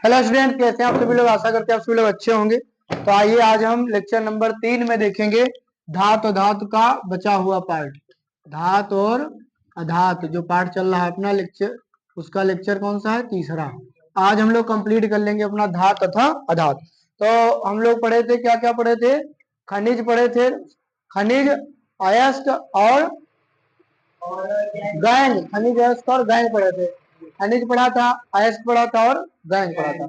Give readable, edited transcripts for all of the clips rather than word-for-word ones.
Hello student, कैसे हैं आप सभी लोग। आशा करते हैं आप सभी लोग अच्छे होंगे। तो आइए आज हम लेक्चर नंबर 3 में देखेंगे धातु धातु का बचा हुआ पार्ट। धातु और अधातु जो पार्ट चल रहा है अपना लेक्चर, उसका लेक्चर कौन सा है? तीसरा। आज हम लोग कंप्लीट कर लेंगे अपना धातु तथा अधातु। तो हम लोग पढ़े थे, क्या क्या पढ़े थे? खनिज पढ़े थे, खनिज, अयस्क और गैंग। खनिज, अयस्क और गैंग पढ़े थे। खनिज पढ़ा था, अयस्क पढ़ा था और गैंग पढ़ा था।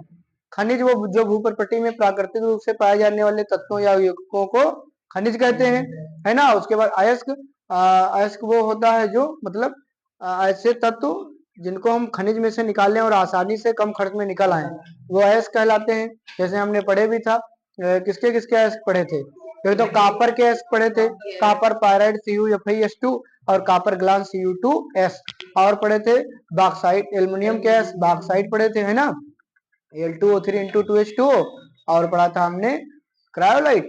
खनिज वो जो भूप्रपट्टी में प्राकृतिक रूप से पाए जाने वाले तत्वों या यौगिकों को खनिज कहते हैं, है ना। उसके बाद अयस्क, अयस्क वो होता है जो मतलब ऐसे तत्व जिनको हम खनिज में से निकालें और आसानी से कम खर्च में निकल आए, वो अयस्क कहलाते हैं। जैसे हमने पढ़े भी था, किसके किसके अयस्क पढ़े थे? तो कापर के अयस्क पढ़े थे, कापर पायराइड CuFeS2 और कापर ग्लास Cu2S। और पढ़े थे बॉक्साइट एल्युमिनियम के अयस्क, बॉक्साइट पढ़े थे, है ना, Al2O3 × 2H2O। और पढ़ा था हमने क्रायोलाइट,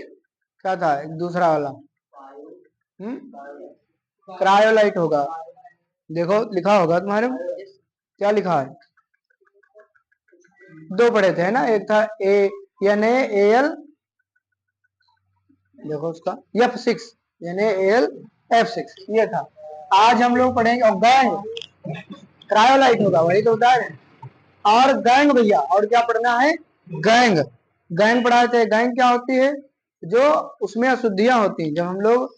क्या था एक दूसरा वाला, क्रायोलाइट होगा, देखो लिखा होगा तुम्हारे, क्या लिखा है? दो पढ़े थे, है ना। एक था NaAl, देखो उसका F6, NaAlF6, ये था। आज हम लोग पढ़ेंगे और गैंग, क्रायोलाइट होगा, वही तो बता रहे हैं। और गैंग भैया, और क्या पढ़ना है? गैंग। गैंग पढ़ाए थे। गैंग क्या होती है? जो उसमें अशुद्धियां होती हैं। जब हम लोग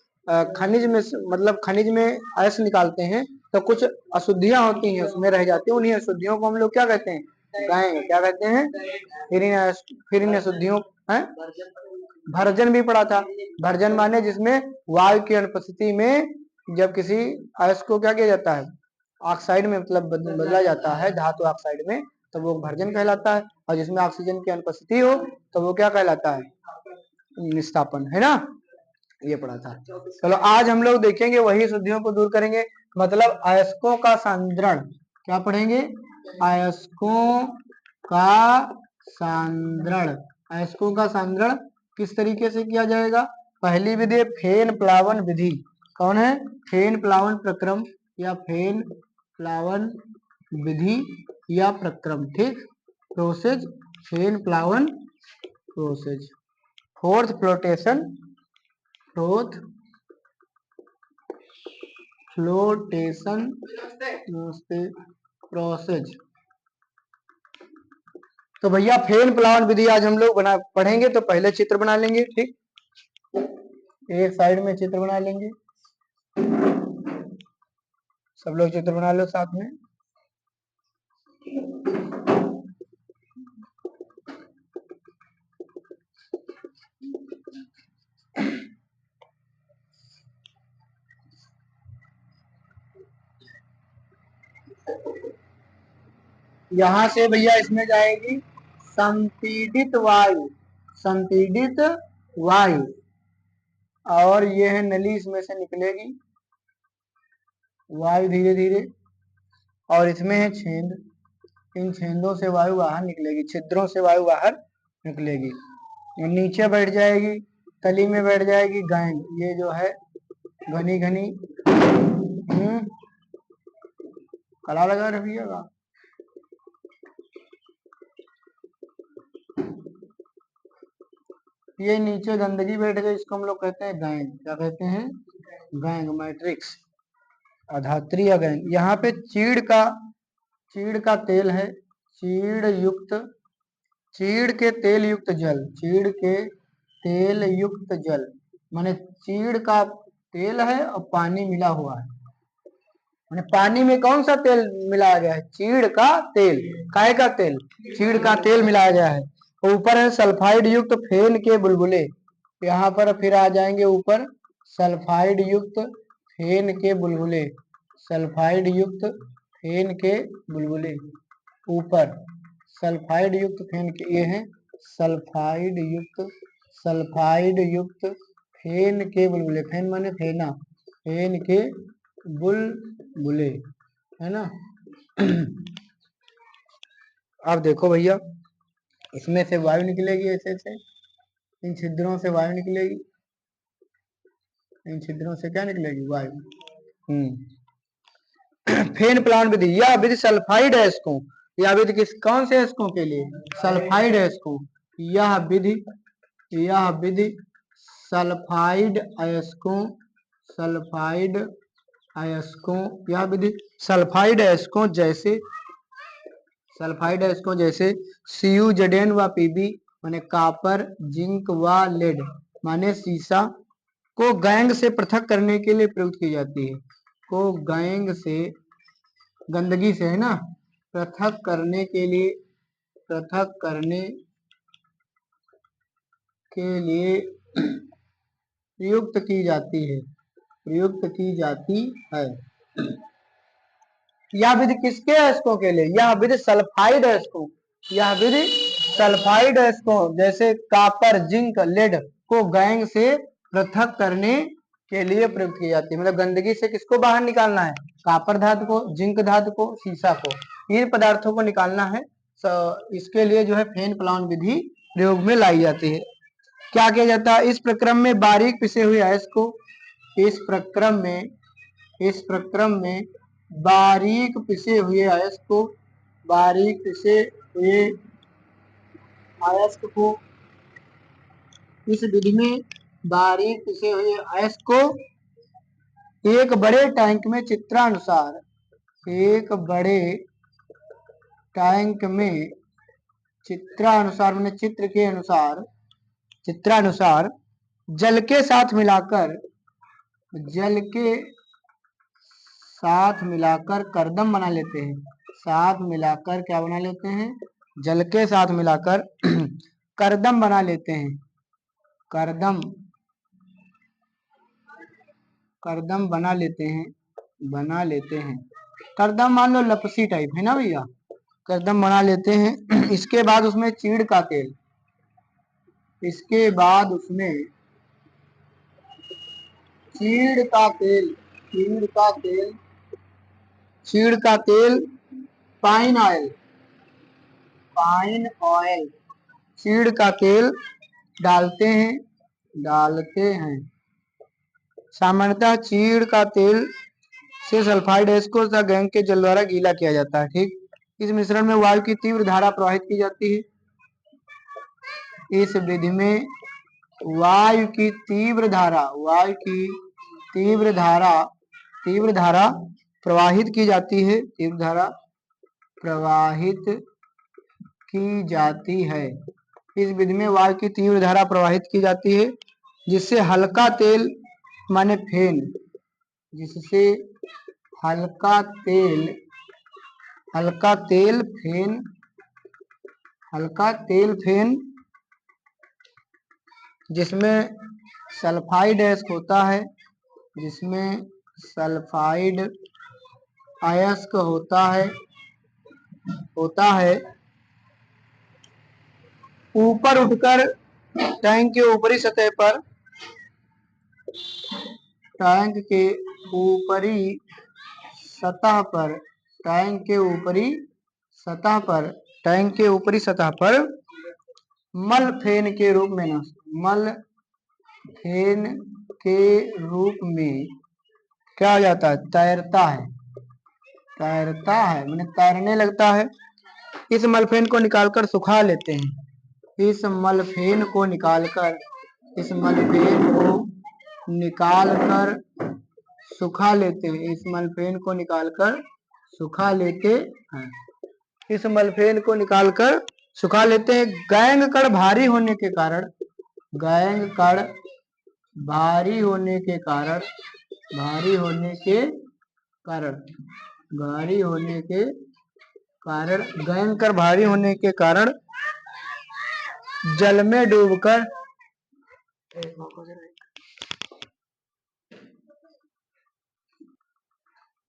खनिज में मतलब खनिज में अयस्क निकालते हैं तो कुछ अशुद्धियां होती हैं उसमें रह जाती हैं। उन्हीं अशुद्धियों को हम लोग क्या कहते हैं? गैंग। क्या कहते हैं? फिर इन अशुद्धियों है भर्जन भी पढ़ा था। भर्जन माने जिसमें वायु की अनुपस्थिति में जब किसी अयस्क को क्या किया जाता है? ऑक्साइड में मतलब बदला जाता है, धातु ऑक्साइड में, तो वो भर्जन कहलाता है। और जिसमें ऑक्सीजन की अनुपस्थिति हो तो वो क्या कहलाता है? निस्तापन, है ना। ये पढ़ा था। चलो आज हम लोग देखेंगे वही शुद्धियों को दूर करेंगे, मतलब अयस्कों का सांद्रण। क्या पढ़ेंगे? अयस्कों का सांद्रण। अयस्कों का सांद्रण किस तरीके से किया जाएगा? पहली विधि है फेन प्लावन विधि। कौन है? फेन प्लावन प्रक्रम या फेन प्लावन विधि या प्रक्रम, ठीक। प्रोसेज, फेन प्लावन process. Froth flotation, froth flotation process. तो भैया फेन प्लावन विधि आज हम लोग पढ़ेंगे। तो पहले चित्र बना लेंगे, ठीक। एक साइड में चित्र बना लेंगे, सब लोग चित्र बना लो साथ में। यहां से भैया इसमें जाएगी संपीड़ित वायु, संपीड़ित वायु, और ये है नली, इसमें से निकलेगी वायु धीरे धीरे। और इसमें है छेद, इन छेदों से वायु बाहर निकलेगी, छिद्रों से वायु बाहर निकलेगी। और नीचे बैठ जाएगी, तली में बैठ जाएगी गैंग। ये जो है घनी घनी कला लगा रखिएगा। ये नीचे गंदगी बैठ गई, इसको हम लोग कहते हैं गैंग। क्या कहते हैं? गैंग, मैट्रिक्स, अधात्री या गैंग। यहाँ पे चीड़ का तेल है, चीड़ युक्त, चीड़ के तेल युक्त जल, चीड़ के तेल युक्त जल माने चीड़ का तेल है और पानी मिला हुआ है। माने पानी में कौन सा तेल मिलाया गया है? चीड़ का तेल। काय का तेल? चीड़ का तेल मिलाया गया है। ऊपर है सल्फाइड युक्त फेन के बुलबुले। यहाँ पर फिर आ जाएंगे ऊपर सल्फाइड युक्त फेन के बुलबुले, सल्फाइड युक्त फेन के बुलबुले। ऊपर सल्फाइड युक्त फेन के, ये है सल्फाइड युक्त, सल्फाइड युक्त फेन के बुलबुले। फेन माने फेना, फेन के बुलबुले, है ना। अब देखो भैया, इसमें से वायु निकलेगी ऐसे से, इन छिद्रों से वायु निकलेगी, इन छिद्रों से क्या निकलेगी? वायु। फेन प्लावन विधि, यह विधि सल्फाइड है इसको, यह विधि कौन से अयस्कों के लिए? सल्फाइड अयस्कों। यह विधि सल्फाइड अयस्कों यह विधि सल्फाइड अयस्कों जैसे CuZn व Pb माने कॉपर, जिंक व लेड माने सीसा को गैंग से पृथक करने के लिए प्रयुक्त की जाती है। को गैंग से, गंदगी से है ना, पृथक करने के लिए प्रयुक्त की जाती है। यह विधि किसके अयस्कों के लिए? यह विधि सल्फाइड अयस्कों जैसे कॉपर, जिंक, लेड को गैंग से पृथक करने के लिए प्रयुक्त की जाती है। मतलब गंदगी से किसको बाहर निकालना है? कॉपर धातु को, जिंक धातु को, सीसा को, इन पदार्थों को निकालना है। इसके लिए जो है फेन प्लावन विधि प्रयोग में लाई जाती है। क्या किया जाता है? इस प्रक्रम में बारीक पिसे हुए अयस्क को बारीक पिसे हुए अयस्क को इस विधि में बारीक पिसे हुए अयस्क को एक बड़े टैंक में चित्रानुसार मैंने चित्रानुसार जल के साथ मिलाकर करदम बना लेते हैं। क्या बना लेते हैं? जल के साथ मिलाकर करदम बना लेते हैं। करदम बना लेते हैं। करदम मान लो लपसी टाइप है ना भैया, करदम बना लेते हैं। इसके बाद उसमें चीड़ का तेल, पाइन ऑयल, चीड़ का तेल डालते हैं। सामान्यतः चीड़ का तेल से सल्फाइड अयस्क को गैंग के जल द्वारा गीला किया जाता है। ठीक, इस मिश्रण में वायु की तीव्र धारा प्रवाहित की जाती है। इस विधि में वायु की तीव्र धारा प्रवाहित की जाती है। इस विधि में वायु की तीव्र धारा प्रवाहित की जाती है, जिससे हल्का तेल माने फेन जिसमें सल्फाइड अयस्क होता है ऊपर उठकर टैंक के ऊपरी सतह पर मल फेन के रूप में क्या हो जाता है? तैरता है मैंने तैरने लगता है। इस मलफेन को निकालकर सुखा लेते हैं। इस मलफेन को निकालकर सुखा लेते हैं। इस मलफेन को निकालकर सुखा लेते हैं। गैंग कण भारी होने के कारण जल में डूबकर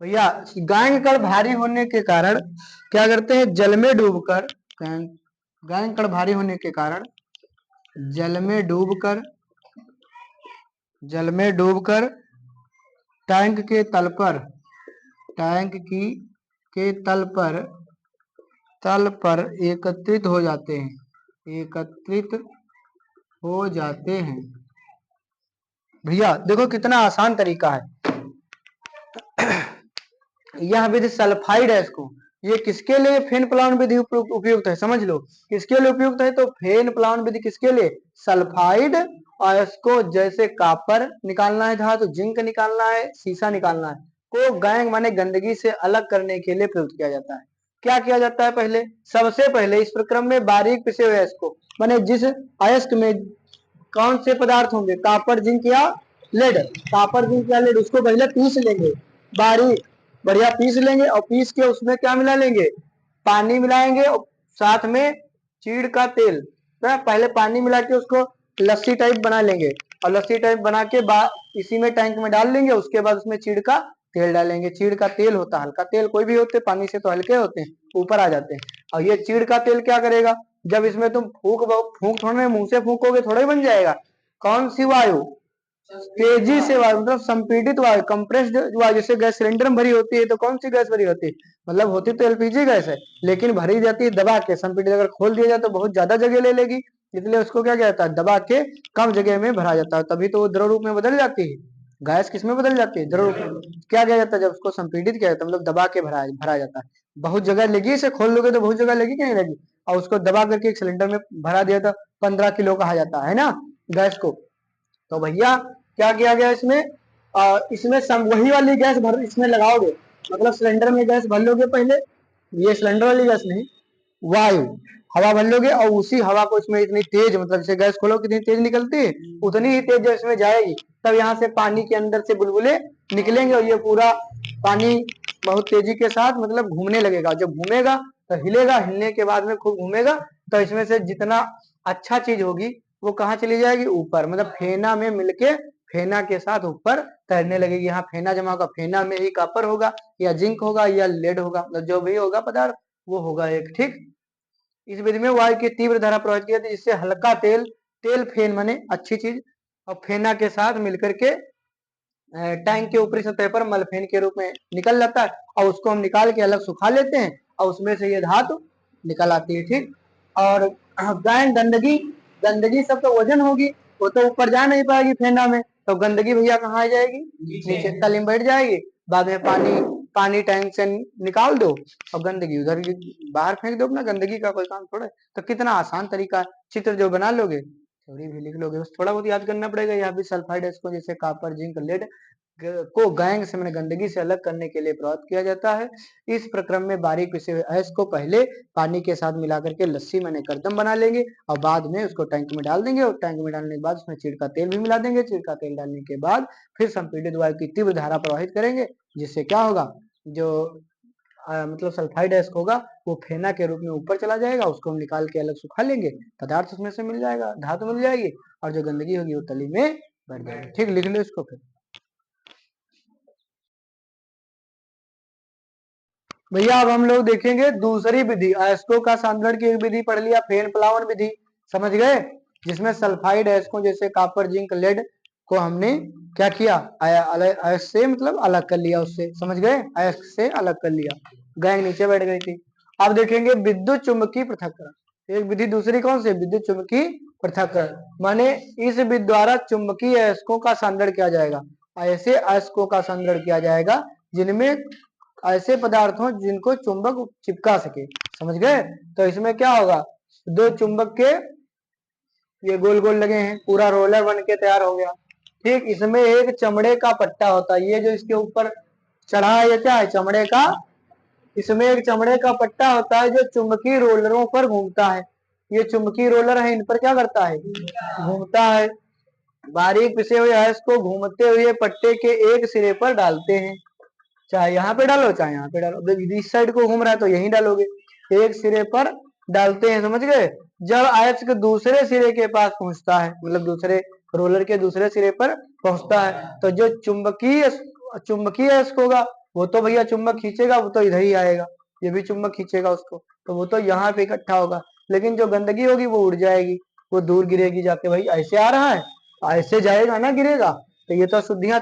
भैया गैंग कण भारी होने के कारण क्या करते हैं? जल में डूबकर गैंग कण भारी होने के कारण जल में डूबकर टैंक के तल पर एकत्रित हो जाते हैं। भैया देखो कितना आसान तरीका है। यह विधि सल्फाइड अयस्कों ये किसके लिए फेन प्लावन विधि उपयुक्त है, समझ लो किसके लिए उपयुक्त है। तो फेन प्लावन विधि किसके लिए, सल्फाइड अयस्को जैसे कापर निकालना है धातु, जिंक निकालना है, सीसा निकालना है, को गैंग माने गंदगी से अलग करने के लिए प्रयुक्त किया जाता है। क्या किया जाता है, पहले सबसे पहले इस प्रक्रम में बारीक पिसे हुए अयस्को माने जिस अयस्क में कौन से पदार्थ होंगे, कापर जिंक या लेड, कापर जिंक या लेड, उसको पहले पीस लेंगे, बारीक बढ़िया पीस लेंगे, और पीस के उसमें क्या मिला लेंगे, पानी मिलाएंगे और साथ में चीड़ का तेल। तो पहले पानी मिला के उसको लस्सी टाइप बना लेंगे, और लस्सी टाइप बना के इसी में टैंक में डाल लेंगे। उसके बाद उसमें चीड़ का तेल डालेंगे। चीड़ का तेल होता है हल्का तेल, कोई भी होते पानी से तो हल्के होते हैं, ऊपर आ जाते हैं। और ये चीड़ का तेल क्या करेगा, जब इसमें तुम फूंक थोड़ा मुंह से फूकोगे थोड़ा ही बन जाएगा। कौन सी वायु, तेजी से वायु मतलब संपीड़ित वायु, कंप्रेस्ड वायु, जैसे गैस सिलेंडर में भरी होती है तो कौन सी गैस भरी होती है, मतलब होती तो एलपीजी गैस है, लेकिन भरी जाती है दबा के, संपीड़ित अगर खोल दिया जाए तो बहुत ज्यादा जगह ले लेगी, इसलिए उसको क्या किया जाता है, दबा के कम जगह में भरा जाता है, तभी तो वो द्रव रूप में बदल जाती है। गैस किस में बदल जाती है, द्रव रूप में। क्या किया जाता है, जब उसको संपीड़ित किया जाता है मतलब दबा के भरा जाता है। बहुत जगह लेगी, इसे खोल लोगे तो बहुत जगह लेगी कि नहीं लेगी, और उसको दबा करके एक सिलेंडर में भरा दिया था, 15 किलो कहा जाता है ना गैस को। तो भैया क्या किया गया इसमें, इसमें वही वाली गैस भर इसमें लगाओगे, मतलब सिलेंडर में गैस भर लोगे पहले, ये सिलेंडर वाली गैस नहीं, वायु हवा भर लोगे, और उसी हवा को इसमें इतनी तेज, मतलब जैसे गैस खोलो कितनी तेज निकलती है, उतनी ही तेज जब इसमें जाएगी, तब यहाँ से पानी के अंदर से बुलबुले निकलेंगे, और ये पूरा पानी बहुत तेजी के साथ मतलब घूमने लगेगा। जब घूमेगा तो हिलेगा, हिलने के बाद में खूब घूमेगा, तो इसमें से जितना अच्छा चीज होगी वो कहाँ चली जाएगी, ऊपर, मतलब फेना में मिलके फेना के साथ ऊपर तैरने लगेगी। यहाँ फेना जमा होगा, फेना में ही कॉपर होगा या जिंक होगा या लेड होगा, मतलब जो भी होगा पदार्थ वो होगा एक, ठीक। इस विधि में वायु की तीव्र धारा प्रवाहित की जाती है, जिससे हल्का तेल, तेल फेन माने अच्छी चीज, और फेना के साथ मिलकर के टैंक के ऊपरी सतह पर मलफेन के रूप में निकल जाता है, और उसको हम निकाल के अलग सुखा लेते हैं, और उसमें से ये धातु निकल आती है, ठीक। और गैंग गंदगी, गंदगी सब तो वजन होगी, वो तो ऊपर जा नहीं पाएगी फेना में, तो गंदगी भैया कहाँ आ जाएगी, नीचे तली में बैठ जाएगी। बाद में पानी पानी टैंक से निकाल दो और गंदगी उधर बाहर फेंक दो, अपना गंदगी का कोई काम थोड़ा है। तो कितना आसान तरीका है, चित्र जो बना लोगे थोड़ी भी लिख लोगे, बस थोड़ा बहुत याद करना पड़ेगा। यहाँ भी सल्फाइड को जैसे कापर जिंक लेड को गैंग से मैंने गंदगी से अलग करने के लिए प्रयोग किया जाता है। इस प्रक्रम में बारीक पिसे हुए अयस्क को पहले पानी के साथ मिलाकर के लस्सी मैंने करदम बना लेंगे, और बाद में उसको टैंक में डाल देंगे, और टैंक में डालने के बाद उसमें चीड़ का तेल भी मिला देंगे। चीड़ का तेल डालने के बाद फिर संपीड़ित वायु की तीव्र धारा प्रवाहित करेंगे, जिससे क्या होगा, जो मतलब सल्फाइड अयस्क होगा वो फेना के रूप में ऊपर चला जाएगा, उसको हम निकाल के अलग सुखा लेंगे, पदार्थ उसमें से मिल जाएगा, धातु मिल जाएगी, और जो गंदगी होगी वो तली में बढ़ जाएगी, ठीक। लिख लो इसको फिर भैया। अब हम लोग देखेंगे दूसरी विधि, अयस्कों का सांद्रण की एक विधि पढ़ लिया, फेन प्लावन विधि, समझ गए, जिसमें सल्फाइड अयस्कों जैसे कापर जिंक लेड को हमने क्या किया, अयस्क से मतलब अलग कर लिया, उससे समझ गए, अयस्क से अलग कर लिया, गैंग नीचे बैठ गई थी। अब देखेंगे विद्युत चुंबकीय पृथक्करण, एक विधि दूसरी कौन सी, विद्युत चुंबकीय पृथक्करण, माने इस विधि द्वारा चुंबकीय अयस्कों का सांद्रण किया जाएगा, ऐसे अयस्कों का सांद्रण किया जाएगा जिनमें ऐसे पदार्थ हो जिनको चुंबक चिपका सके, समझ गए। तो इसमें क्या होगा, दो चुंबक के ये गोल गोल लगे हैं, पूरा रोलर बन के तैयार हो गया, ठीक। इसमें एक चमड़े का पट्टा होता है, ये जो इसके ऊपर चढ़ा है ये क्या है, चमड़े का, इसमें एक चमड़े का पट्टा होता है जो चुंबकीय रोलरों पर घूमता है। ये चुंबकीय रोलर है, इन पर क्या करता है, घूमता है। बारीक पिसे हुए अयस्क को घूमते हुए पट्टे के एक सिरे पर डालते हैं, चाहे यहाँ पे डालो चाहे यहाँ पे डालो, इस साइड को घूम रहा है तो यहीं डालोगे, एक सिरे पर डालते हैं, समझ गए। जब अयस्क दूसरे सिरे के पास पहुंचता है, मतलब दूसरे रोलर के दूसरे सिरे पर पहुंचता है, तो जो चुंबकीय चुंबकीय अयस्क होगा वो तो भैया चुंबक खींचेगा, वो तो इधर ही आएगा, ये भी चुंबक खींचेगा उसको, तो वो तो यहाँ पे इकट्ठा होगा। लेकिन जो गंदगी होगी वो उड़ जाएगी, वो दूर गिरेगी जाके, भाई ऐसे आ रहा है ऐसे जाएगा ना, गिरेगा। तो ये तो शुद्धियां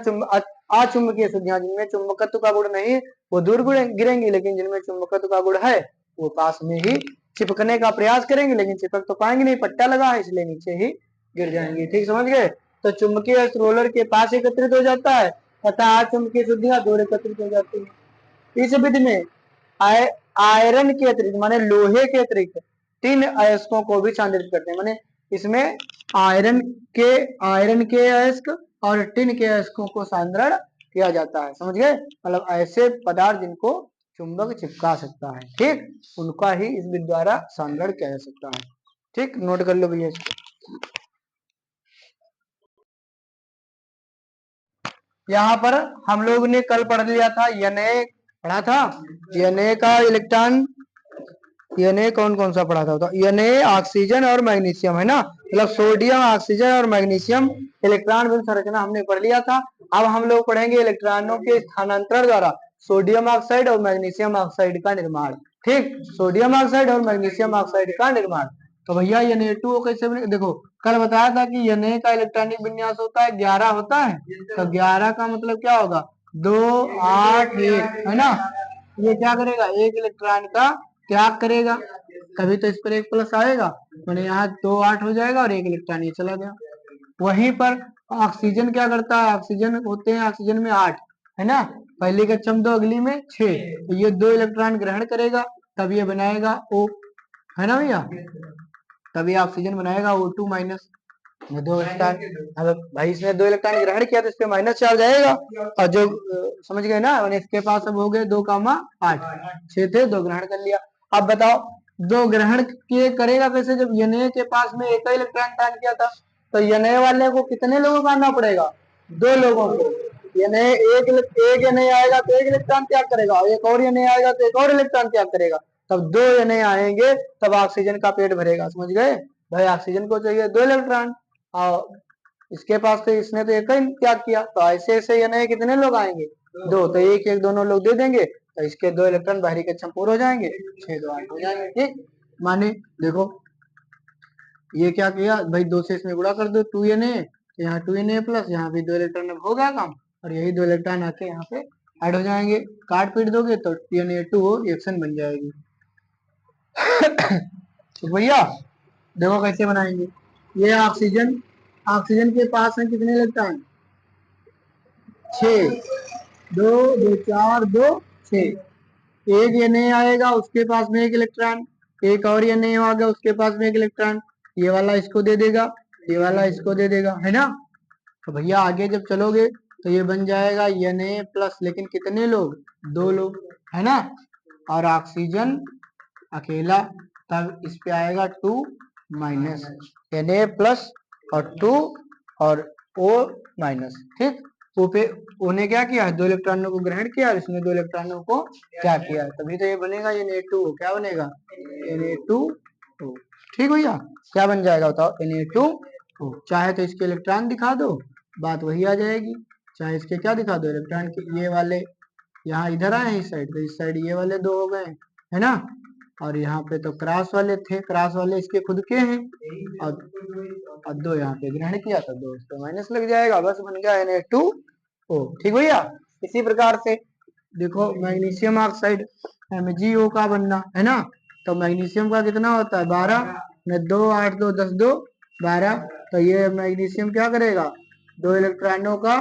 अचुंबकीय शुद्धियां, जिनमें चुंबकत्व का गुण नहीं है वो दूर गिरेंगी, लेकिन जिनमें चुंबकत्व का गुण है वो पास में ही चिपकने का प्रयास करेंगे, लेकिन चिपक तो पाएंगे नहीं, पट्टा लगा है इसलिए नीचे ही गिर जाएंगे, ठीक, समझ गए। तो चुंबकीय रोलर के पास एकत्रित हो जाता है तथा अचुंबकीय शुद्धियां दूर एकत्रित हो जाती है। इस विधि में आयरन के अतिरिक्त माने लोहे के अतिरिक्त तीन अयस्कों को भी सांद्रित करते हैं। माने इसमें आयरन के अयस्क और टिन के अयस्कों को सांद्रण किया जाता है। समझ गए? मतलब ऐसे पदार्थ जिनको चुंबक चिपका सकता है, ठीक, उनका ही इस विधि द्वारा सांद्रण किया जा सकता है। ठीक, नोट कर लो भैया इसको। यहाँ पर हम लोग ने कल पढ़ लिया था Na पढ़ा था। Na का इलेक्ट्रॉन, Na कौन कौन सा पढ़ा था? तो Na ऑक्सीजन और मैग्नीशियम है ना, मतलब सोडियम, ऑक्सीजन और मैग्नीशियम इलेक्ट्रॉन विन्यास संरचना हमने पढ़ लिया था। अब हम लोग पढ़ेंगे इलेक्ट्रॉनों के स्थानांतरण द्वारा सोडियम ऑक्साइड और मैग्नीशियम ऑक्साइड का निर्माण। ठीक, सोडियम ऑक्साइड और मैग्नीशियम ऑक्साइड का निर्माण। तो भैया Na2 कैसे बने? देखो कल बताया था कि Na का इलेक्ट्रॉनिक विन्यास होता है 11 होता है। तो 11 का मतलब क्या होगा? 2 8 1 है ना। ये क्या करेगा? एक इलेक्ट्रॉन का त्याग करेगा, कभी तो इस पर एक प्लस आएगा, मैंने यहाँ 2 8 हो जाएगा और एक इलेक्ट्रॉन ये चला गया। वहीं पर ऑक्सीजन क्या करता है? ऑक्सीजन होते हैं, ऑक्सीजन में 8 है ना, पहली कक्षम 2 अगली में 6, तो ये 2 इलेक्ट्रॉन ग्रहण करेगा, तब ये बनाएगा O, है ना भैया, तभी ऑक्सीजन बनाएगा O2 माइनस में 2 इलेक्ट्रॉन। अब भाई इसने 2 इलेक्ट्रॉन ग्रहण किया तो इस पे माइनस चार्ज आएगा, और जो समझ गए ना, इसके पास अब हो गए 2,8, 6 थे, 2 ग्रहण कर लिया। अब बताओ 2 ग्रहण किए करेगा कैसे? जब Na के पास में एक ही इलेक्ट्रॉन दान किया था, तो Na वाले को कितने लोगों का आना पड़ेगा? 2 लोगों को। Na एक Na आएगा तो एक इलेक्ट्रॉन त्याग करेगा, और एक और Na आएगा तो एक और इलेक्ट्रॉन त्याग करेगा, तब 2 Na आएंगे, तब ऑक्सीजन का पेट भरेगा। समझ गए भाई? ऑक्सीजन को चाहिए 2 इलेक्ट्रॉन, और इसके पास तो इसने तो एक ही त्याग किया, तो ऐसे ऐसे Na कितने लोग आएंगे? 2, तो एक एक दोनों लोग दे देंगे, तो इसके 2 इलेक्ट्रॉन बाहरी कक्षम पूर्ण हो जाएंगे, 6 2 8 हो जाएंगे। ठीक, माने देखो ये क्या किया भाई, 2 से इसमें गुणा कर दो, 2 Na, यहाँ 2 Na प्लस, यहाँ भी 2 इलेक्ट्रॉन हो गया काम, और यही 2 इलेक्ट्रॉन आके यहाँ पे ऐड हो जाएंगे। काट पीट दोगे तो Na2 रिएक्शन बन जाएगी। तो भैया देखो कैसे बनाएंगे। ये ऑक्सीजन, ऑक्सीजन के पास है कितने इलेक्ट्रॉन? 6, 2 2 4 2 6, एक Na आएगा उसके पास में एक इलेक्ट्रॉन, एक और Na आ गया उसके पास में एक इलेक्ट्रॉन, ये वाला इसको दे देगा, ये वाला इसको दे देगा, है ना। तो भैया आगे जब चलोगे तो ये बन जाएगा Na प्लस, लेकिन कितने लोग? 2 लोग, है ना, और ऑक्सीजन अकेला, तब इस पे आएगा 2 माइनस, Na प्लस और 2 और O माइनस। ठीक, वो पे उन्हें क्या किया है? 2 इलेक्ट्रॉनों को ग्रहण किया और इसने 2 इलेक्ट्रॉनों को क्या किया है, तभी तो ये बनेगा Na2। क्या बनेगा? Na2O। ठीक भैया, क्या बन जाएगा बताओ? Na2O। चाहे तो इसके इलेक्ट्रॉन दिखा दो, बात वही आ जाएगी, चाहे इसके क्या दिखा दो? इलेक्ट्रॉन के। ये वाले यहाँ इधर आए इस साइड, तो इस साइड ये वाले 2 हो गए, है ना, और यहाँ पे तो क्रॉस वाले थे, क्रॉस वाले इसके खुद के हैं, और 2 यहाँ पे ग्रहण किया तो 2 इस पे माइनस लग जाएगा, बस बन गया Na2O। ठीक भैया, इसी प्रकार से देखो मैग्नीशियम ऑक्साइड MgO का बनना, है ना, तो मैग्नीशियम का कितना होता है? 12 में 2 8 2 10 2 12, तो ये मैग्नीशियम क्या करेगा? 2 इलेक्ट्रॉनों का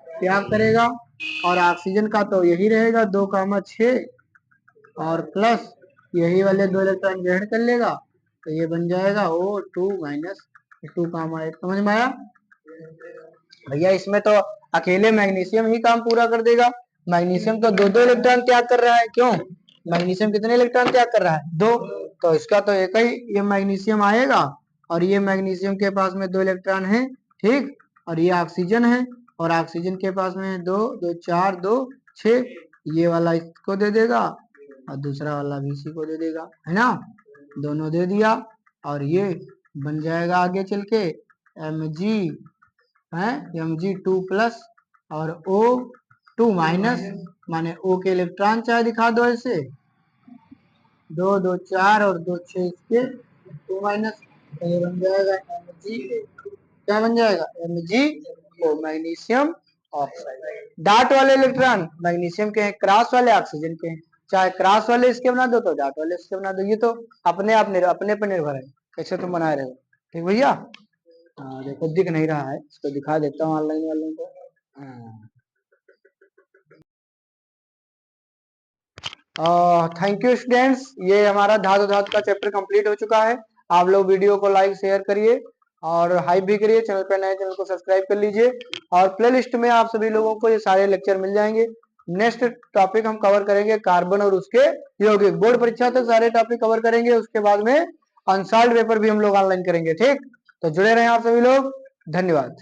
त्याग करेगा, और ऑक्सीजन का तो यही रहेगा 2,6, और प्लस यही वाले 2 इलेक्ट्रॉन ग्रहण कर लेगा, तो ये बन जाएगा O2 माइनस 2,8। समझ में आया भैया? इसमें तो अकेले मैग्नीशियम ही काम पूरा कर देगा, मैग्नीशियम तो 2 2 इलेक्ट्रॉन त्याग कर रहा है। क्यों? मैग्नीशियम कितने इलेक्ट्रॉन त्याग कर रहा है? 2, तो इसका तो एक ही ये मैग्नीशियम आएगा, और ये मैग्नीशियम के पास में 2 इलेक्ट्रॉन है, ठीक, और ये ऑक्सीजन है, और ऑक्सीजन के पास में 2 2 4 2 6, ये वाला इसको दे देगा और दूसरा वाला भी इसी को दे देगा, है ना, दोनों दे दिया, और ये बन जाएगा आगे चल के Mg है, Mg2 प्लस और O2 माइनस, माने O के इलेक्ट्रॉन चाहे दिखा दो ऐसे, 2 2 4 और 2 6 इसके 2 माइनस, तो ये बन जाएगा Mg, क्या बन जाएगा? MgO, magnesium oxide. डाट वाले इलेक्ट्रॉन मैग्नीशियम के हैं, क्रॉस वाले ऑक्सीजन के हैं, चाहे क्रॉस वाले इसके बना दो तो डाट वाले इसके बना दो, ये तो अपने आप अपने पर निर्भर है कैसे तुम बनाए रहे हो। ठीक भैया, हाँ देखो दिख नहीं रहा है, इसको दिखा देता हूँ ऑनलाइन वालों को। हाँ। थैंक यू स्टूडेंट्स, ये हमारा धातु धातु का चैप्टर कंप्लीट हो चुका है। आप लोग वीडियो को लाइक शेयर करिए और हाइप भी करिए। चैनल पर नए, चैनल को सब्सक्राइब कर लीजिए और प्लेलिस्ट में आप सभी लोगों को ये सारे लेक्चर मिल जाएंगे। नेक्स्ट टॉपिक हम कवर करेंगे कार्बन और उसके यौगिक। बोर्ड परीक्षा तक सारे टॉपिक कवर करेंगे, उसके बाद में अनसॉल्व्ड पेपर भी हम लोग ऑनलाइन करेंगे। ठीक, तो जुड़े रहें आप सभी लोग। धन्यवाद।